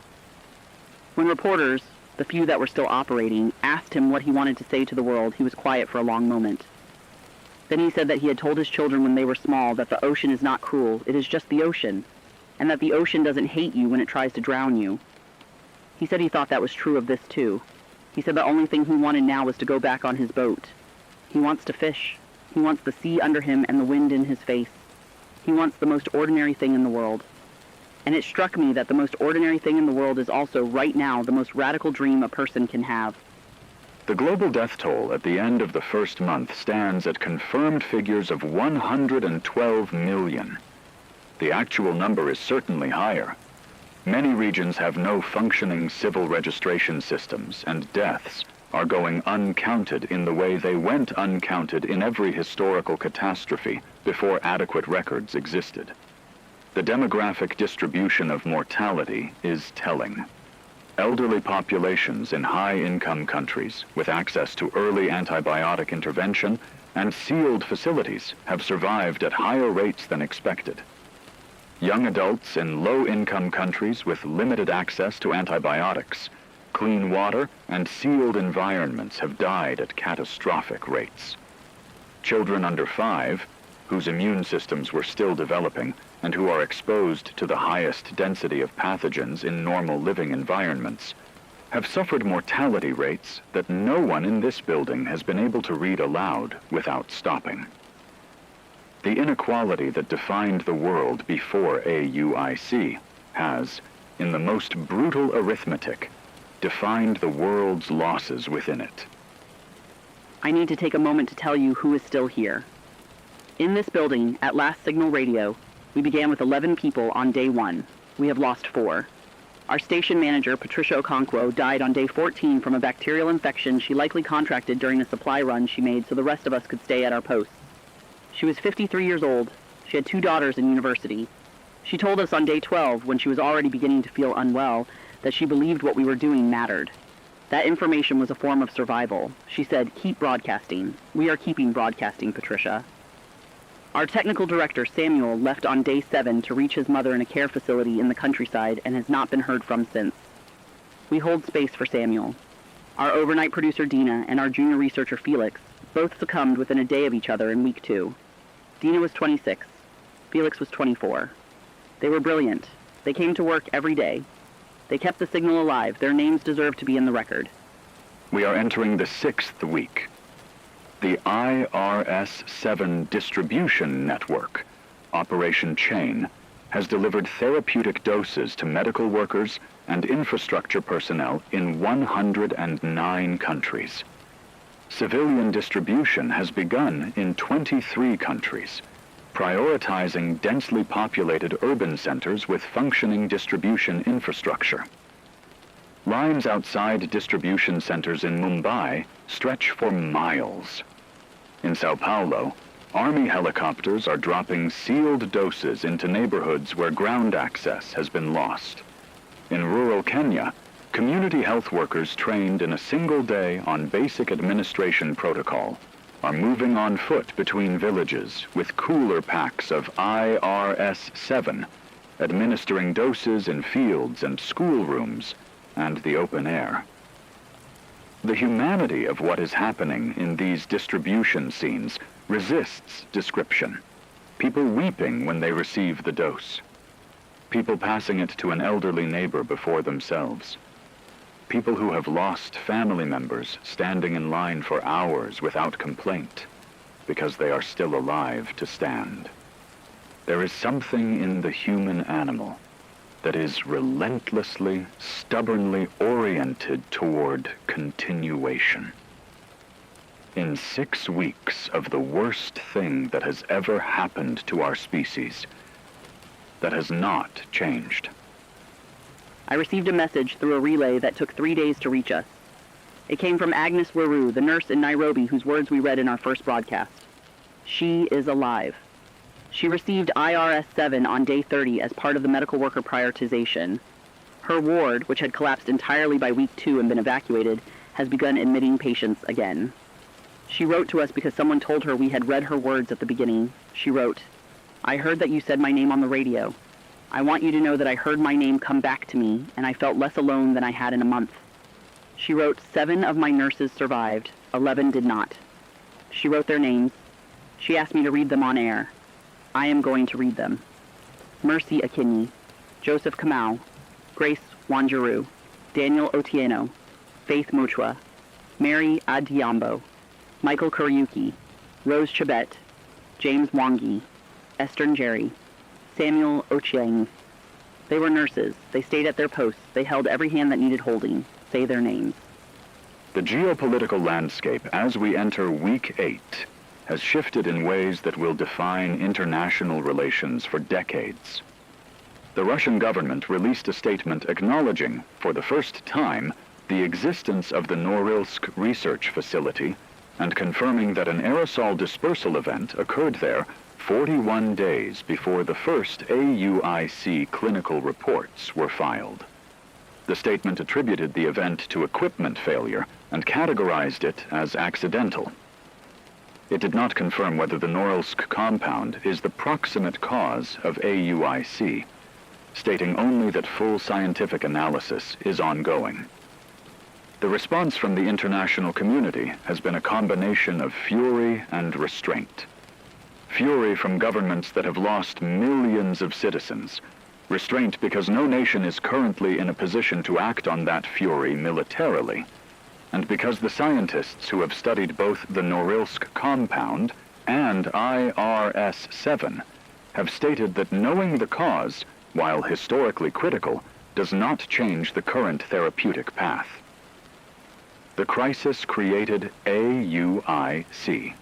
When reporters, the few that were still operating, asked him what he wanted to say to the world, he was quiet for a long moment. Then he said that he had told his children when they were small that the ocean is not cruel, it is just the ocean, and that the ocean doesn't hate you when it tries to drown you. He said he thought that was true of this too. He said the only thing he wanted now was to go back on his boat. He wants to fish. He wants the sea under him and the wind in his face. He wants the most ordinary thing in the world. And it struck me that the most ordinary thing in the world is also, right now, the most radical dream a person can have. The global death toll at the end of the first month stands at confirmed figures of 112 million. The actual number is certainly higher. Many regions have no functioning civil registration systems, and deaths are going uncounted in the way they went uncounted in every historical catastrophe before adequate records existed. The demographic distribution of mortality is telling. Elderly populations in high-income countries with access to early antibiotic intervention and sealed facilities have survived at higher rates than expected. Young adults in low-income countries with limited access to antibiotics, clean water, and sealed environments have died at catastrophic rates. Children under 5, whose immune systems were still developing and who are exposed to the highest density of pathogens in normal living environments, have suffered mortality rates that no one in this building has been able to read aloud without stopping. The inequality that defined the world before AUIC has, in the most brutal arithmetic, defined the world's losses within it. I need to take a moment to tell you who is still here. In this building, at Last Signal Radio, we began with 11 people on day 1. We have lost 4. Our station manager, Patricia Okonkwo, died on day 14 from a bacterial infection she likely contracted during a supply run she made so the rest of us could stay at our posts. She was 53 years old. She had 2 daughters in university. She told us on day 12, when she was already beginning to feel unwell, that she believed what we were doing mattered. That information was a form of survival. She said, "Keep broadcasting. We are keeping broadcasting, Patricia." Our technical director, Samuel, left on day 7 to reach his mother in a care facility in the countryside and has not been heard from since. We hold space for Samuel. Our overnight producer, Dina, and our junior researcher, Felix, both succumbed within a day of each other in week 2. Dina was 26. Felix was 24. They were brilliant. They came to work every day. They kept the signal alive. Their names deserve to be in the record. We are entering the 6th week. The IRS-7 distribution network, Operation Chain, has delivered therapeutic doses to medical workers and infrastructure personnel in 109 countries. Civilian distribution has begun in 23 countries, prioritizing densely populated urban centers with functioning distribution infrastructure. Lines outside distribution centers in Mumbai stretch for miles. In Sao Paulo, Army helicopters are dropping sealed doses into neighborhoods where ground access has been lost. In rural Kenya, community health workers trained in a single day on basic administration protocol are moving on foot between villages with cooler packs of IRS-7, administering doses in fields and schoolrooms and the open air. The humanity of what is happening in these distribution scenes resists description. People weeping when they receive the dose. People passing it to an elderly neighbor before themselves. People who have lost family members standing in line for hours without complaint because they are still alive to stand. There is something in the human animal that is relentlessly, stubbornly oriented toward continuation. In 6 weeks of the worst thing that has ever happened to our species, that has not changed. I received a message through a relay that took 3 days to reach us. It came from Agnes Weru, the nurse in Nairobi whose words we read in our first broadcast. She is alive. She received IRS-7 on day 30 as part of the medical worker prioritization. Her ward, which had collapsed entirely by week 2 and been evacuated, has begun admitting patients again. She wrote to us because someone told her we had read her words at the beginning. She wrote, "I heard that you said my name on the radio. I want you to know that I heard my name come back to me, and I felt less alone than I had in a month." She wrote, 7 of my nurses survived, 11 did not. She wrote their names. She asked me to read them on air. I am going to read them. Mercy Akinyi, Joseph Kamau, Grace Wanjiru, Daniel Otieno, Faith Muchwa, Mary Adiambo, Michael Kuryuki, Rose Chibet, James Wangi, Esther Njeri, Samuel Ochieng. They were nurses. They stayed at their posts. They held every hand that needed holding. Say their names. The geopolitical landscape as we enter week 8 has shifted in ways that will define international relations for decades. The Russian government released a statement acknowledging, for the first time, the existence of the Norilsk research facility and confirming that an aerosol dispersal event occurred there 41 days before the first AUIC clinical reports were filed. The statement attributed the event to equipment failure and categorized it as accidental. It did not confirm whether the Norilsk compound is the proximate cause of AUIC, stating only that full scientific analysis is ongoing. The response from the international community has been a combination of fury and restraint. Fury from governments that have lost millions of citizens, Restraint because no nation is currently in a position to act on that fury militarily, and because the scientists who have studied both the Norilsk compound and IRS-7 have stated that knowing the cause, while historically critical, does not change the current therapeutic path. The crisis created AUIC.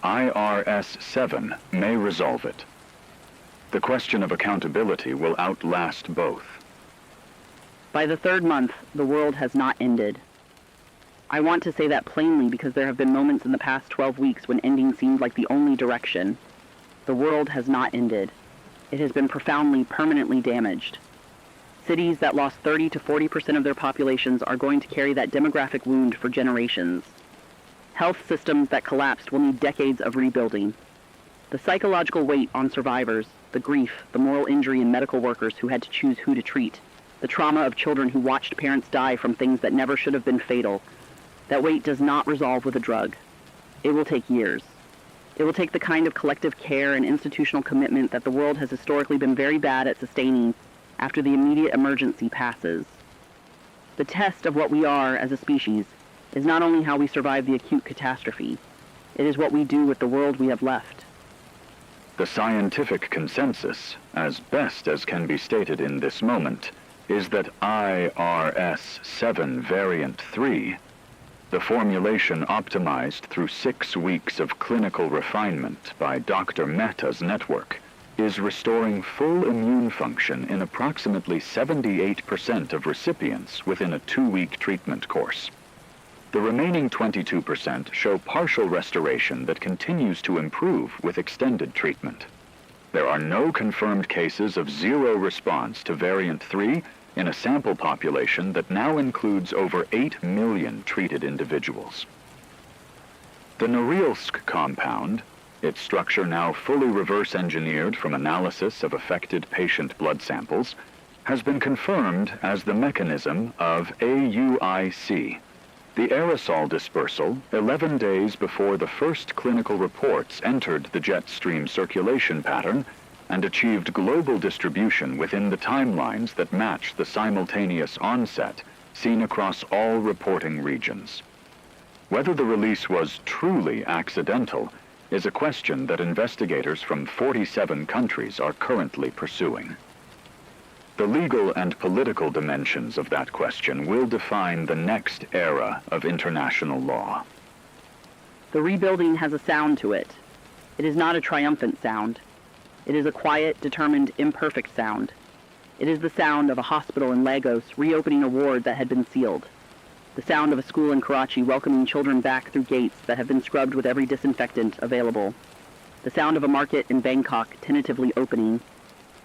IRS-7 may resolve it. The question of accountability will outlast both. By the third month, the world has not ended. I want to say that plainly because there have been moments in the past 12 weeks when ending seemed like the only direction. The world has not ended. It has been profoundly, permanently damaged. Cities that lost 30 to 40% of their populations are going to carry that demographic wound for generations. Health systems that collapsed will need decades of rebuilding. The psychological weight on survivors, the grief, the moral injury in medical workers who had to choose who to treat, the trauma of children who watched parents die from things that never should have been fatal, that weight does not resolve with a drug. It will take years. It will take the kind of collective care and institutional commitment that the world has historically been very bad at sustaining after the immediate emergency passes. The test of what we are as a species is not only how we survive the acute catastrophe, it is what we do with the world we have left. The scientific consensus, as best as can be stated in this moment, is that IRS-7 variant 3, the formulation optimized through 6 weeks of clinical refinement by Dr. Mehta's network, is restoring full immune function in approximately 78% of recipients within a 2-week treatment course. The remaining 22% show partial restoration that continues to improve with extended treatment. There are no confirmed cases of zero response to variant 3 in a sample population that now includes over 8 million treated individuals. The Norilsk compound, its structure now fully reverse-engineered from analysis of affected patient blood samples, has been confirmed as the mechanism of AUIC, the aerosol dispersal 11 days before the first clinical reports entered the jet stream circulation pattern and achieved global distribution within the timelines that match the simultaneous onset seen across all reporting regions. Whether the release was truly accidental is a question that investigators from 47 countries are currently pursuing. The legal and political dimensions of that question will define the next era of international law. The rebuilding has a sound to it. It is not a triumphant sound. It is a quiet, determined, imperfect sound. It is the sound of a hospital in Lagos reopening a ward that had been sealed. The sound of a school in Karachi welcoming children back through gates that have been scrubbed with every disinfectant available. The sound of a market in Bangkok tentatively opening,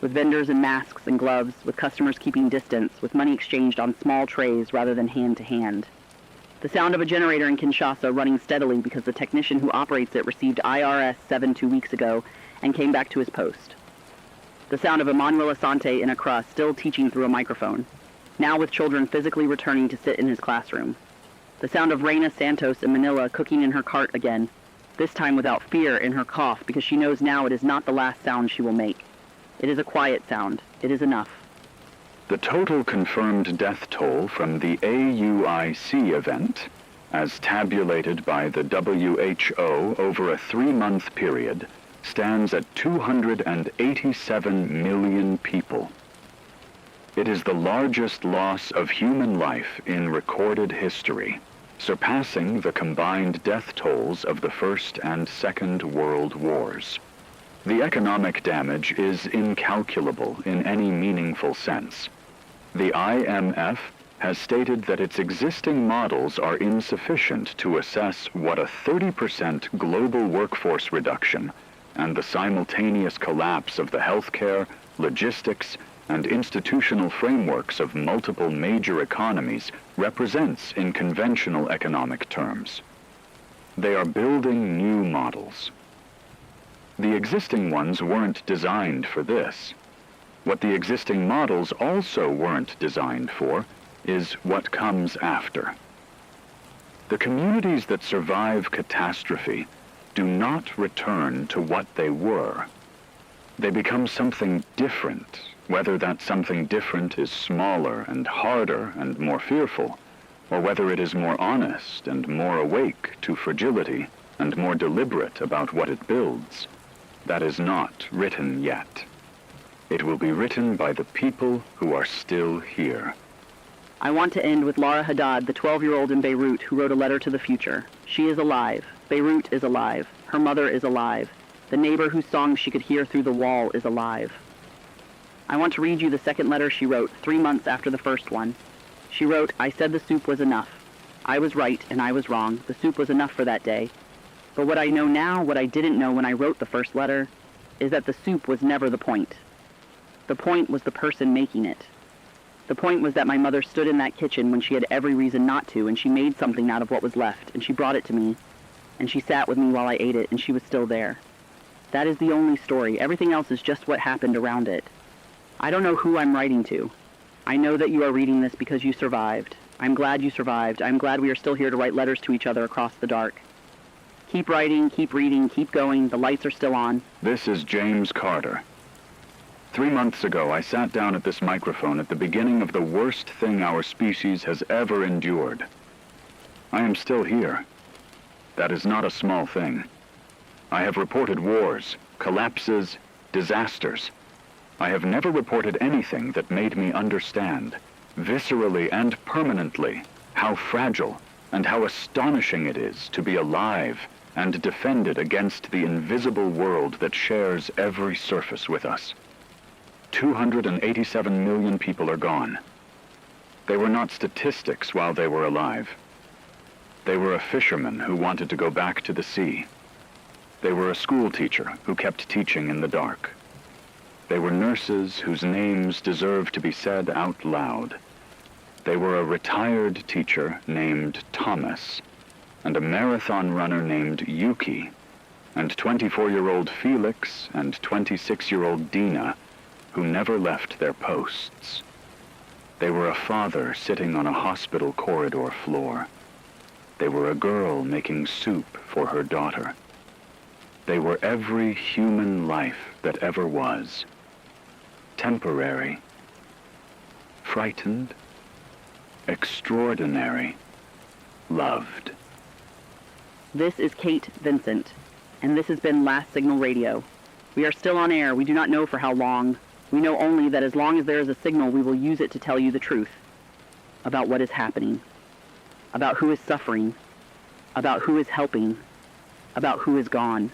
with vendors in masks and gloves, with customers keeping distance, with money exchanged on small trays rather than hand to hand. The sound of a generator in Kinshasa running steadily because the technician who operates it received IRS-7 2 weeks ago and came back to his post. The sound of Emmanuel Asante in Accra still teaching through a microphone, now with children physically returning to sit in his classroom. The sound of Reina Santos in Manila cooking in her cart again, this time without fear in her cough because she knows now it is not the last sound she will make. It is a quiet sound. It is enough. The total confirmed death toll from the AUIC event, as tabulated by the WHO over a 3-month period, stands at 287 million people. It is the largest loss of human life in recorded history, surpassing the combined death tolls of the First and Second World Wars. The economic damage is incalculable in any meaningful sense. The IMF has stated that its existing models are insufficient to assess what a 30% global workforce reduction and the simultaneous collapse of the healthcare, logistics, and institutional frameworks of multiple major economies represents in conventional economic terms. They are building new models. The existing ones weren't designed for this. What the existing models also weren't designed for is what comes after. The communities that survive catastrophe do not return to what they were. They become something different, whether that something different is smaller and harder and more fearful, or whether it is more honest and more awake to fragility and more deliberate about what it builds. That is not written yet. It will be written by the people who are still here. I want to end with Laura Haddad, the 12-year-old in Beirut who wrote a letter to the future. She is alive. Beirut is alive. Her mother is alive. The neighbor whose song she could hear through the wall is alive. I want to read you the second letter she wrote 3 months after the first one. She wrote, "I said the soup was enough. I was right and I was wrong. The soup was enough for that day. But what I know now, what I didn't know when I wrote the first letter, is that the soup was never the point. The point was the person making it. The point was that my mother stood in that kitchen when she had every reason not to, and she made something out of what was left, and she brought it to me, and she sat with me while I ate it, and she was still there. That is the only story. Everything else is just what happened around it. I don't know who I'm writing to. I know that you are reading this because you survived. I'm glad you survived. I'm glad we are still here to write letters to each other across the dark. Keep writing, keep reading, keep going. The lights are still on." This is James Carter. 3 months ago, I sat down at this microphone at the beginning of the worst thing our species has ever endured. I am still here. That is not a small thing. I have reported wars, collapses, disasters. I have never reported anything that made me understand, viscerally and permanently, how fragile and how astonishing it is to be alive and defended against the invisible world that shares every surface with us. 287 million people are gone. They were not statistics while they were alive. They were a fisherman who wanted to go back to the sea. They were a school teacher who kept teaching in the dark. They were nurses whose names deserve to be said out loud. They were a retired teacher named Thomas, and a marathon runner named Yuki, and 24-year-old Felix and 26-year-old Dina, who never left their posts. They were a father sitting on a hospital corridor floor. They were a girl making soup for her daughter. They were every human life that ever was. Temporary, frightened, extraordinary, loved. This is Kate Vincent, and this has been Last Signal Radio. We are still on air. We do not know for how long. We know only that as long as there is a signal, we will use it to tell you the truth about what is happening, about who is suffering, about who is helping, about who is gone.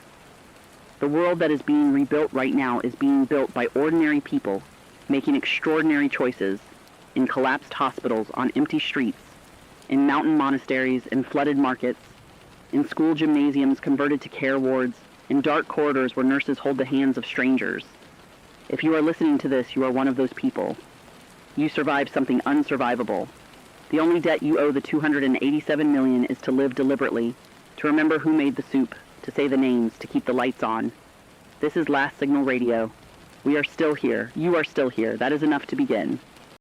The world that is being rebuilt right now is being built by ordinary people making extraordinary choices in collapsed hospitals on empty streets, in mountain monasteries and flooded markets, in school gymnasiums converted to care wards, in dark corridors where nurses hold the hands of strangers. If you are listening to this, you are one of those people. You survived something unsurvivable. The only debt you owe the 287 million is to live deliberately, to remember who made the soup, to say the names, to keep the lights on. This is Last Signal Radio. We are still here. You are still here. That is enough to begin.